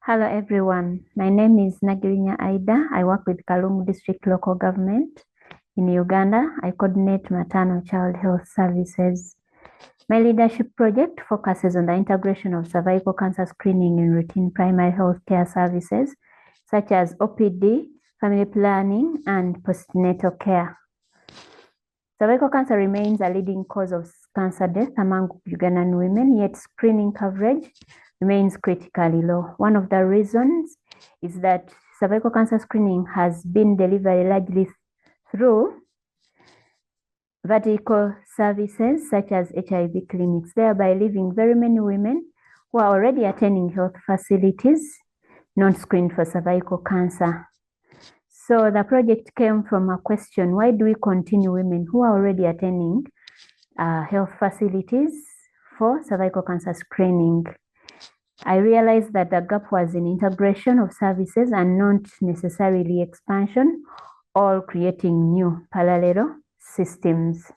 Hello everyone, my name is Nagirinya Aidan. I work with Kalungu District Local Government in Uganda. I coordinate maternal child health services. My leadership project focuses on the integration of cervical cancer screening in routine primary health care services such as OPD, family planning, and postnatal care. Cervical cancer remains a leading cause of cancer death among Ugandan women, yet screening coverage remains critically low. One of the reasons is that cervical cancer screening has been delivered largely through vertical services such as HIV clinics, thereby leaving very many women who are already attending health facilities not screened for cervical cancer. So the project came from a question: why do we continue women who are already attending health facilities for cervical cancer screening? I realized that the gap was in integration of services and not necessarily expansion or creating new parallel systems.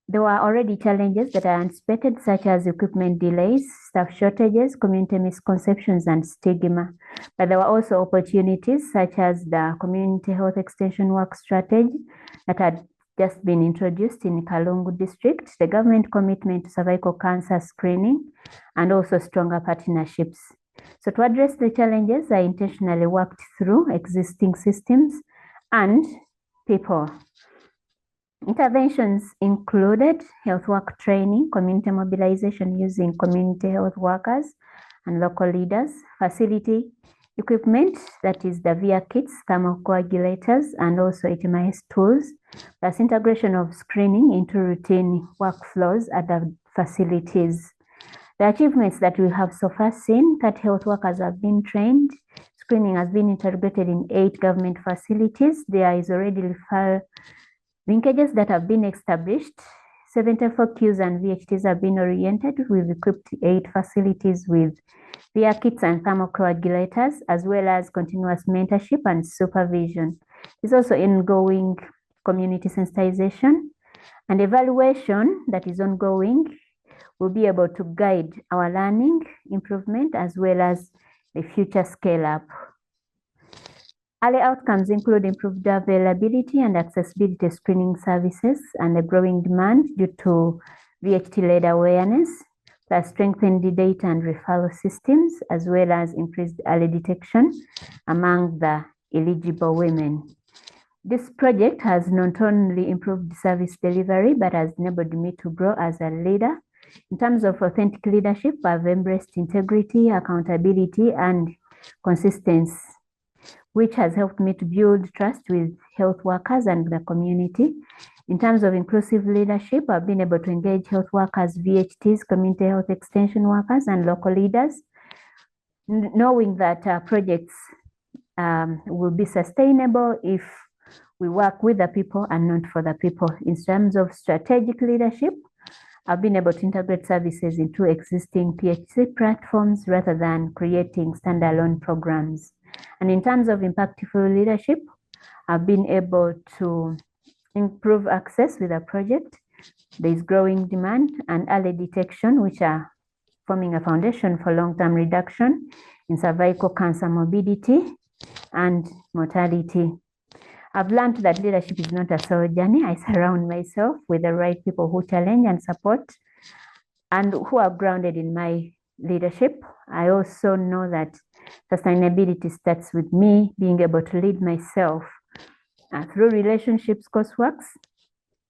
There were already challenges that are anticipated, such as equipment delays, staff shortages, community misconceptions, and stigma. But there were also opportunities, such as the community health extension work strategy that had just been introduced in Kalungu district, the government commitment to cervical cancer screening, and also stronger partnerships. So to address the challenges, I intentionally worked through existing systems and people. Interventions included health work training, community mobilization using community health workers and local leaders, facility equipment, that is the VIA kits, thermocoagulators, and also HMIS tools, plus integration of screening into routine workflows at the facilities. The achievements that we have so far seen: that health workers have been trained, screening has been integrated in 8 government facilities, there is already referral linkages that have been established, 74 Qs and VHTs have been oriented. We've equipped 8 facilities with VIA kits and thermocoagulators, as well as continuous mentorship and supervision. There's also ongoing community sensitization and evaluation that is ongoing. Will be able to guide our learning improvement as well as the future scale up. Early outcomes include improved availability and accessibility to screening services and a growing demand due to VHT-led awareness, plus strengthened data and referral systems, as well as increased early detection among the eligible women. This project has not only improved service delivery, but has enabled me to grow as a leader. In terms of authentic leadership, I've embraced integrity, accountability, and consistency, which has helped me to build trust with health workers and the community. In terms of inclusive leadership, I've been able to engage health workers, VHTs, community health extension workers, and local leaders, knowing that projects will be sustainable if we work with the people and not for the people. In terms of strategic leadership, I've been able to integrate services into existing PHC platforms rather than creating standalone programs. And in terms of impactful leadership, I've been able to improve access with a project. There is growing demand and early detection, which are forming a foundation for long-term reduction in cervical cancer morbidity and mortality. I've learned that leadership is not a solo journey. I surround myself with the right people who challenge and support and who are grounded in my leadership. I also know that sustainability starts with me being able to lead myself. Through relationships courseworks,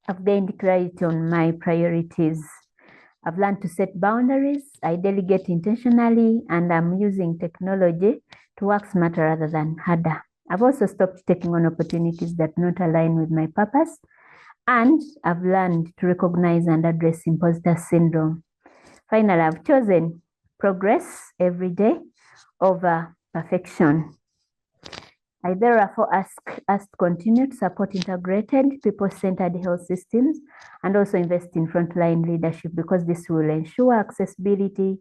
I've gained clarity on my priorities. I've learned to set boundaries, I delegate intentionally, and I'm using technology to work smarter rather than harder. I've also stopped taking on opportunities that not align with my purpose, and I've learned to recognize and address imposter syndrome. Finally, I've chosen progress every day over perfection. I therefore ask us to continue to support integrated, people-centered health systems and also invest in frontline leadership, because this will ensure accessibility,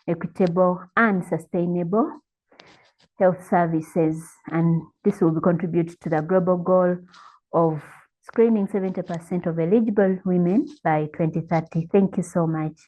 equitable, and sustainable health services. And this will contribute to the global goal of screening 70% of eligible women by 2030. Thank you so much.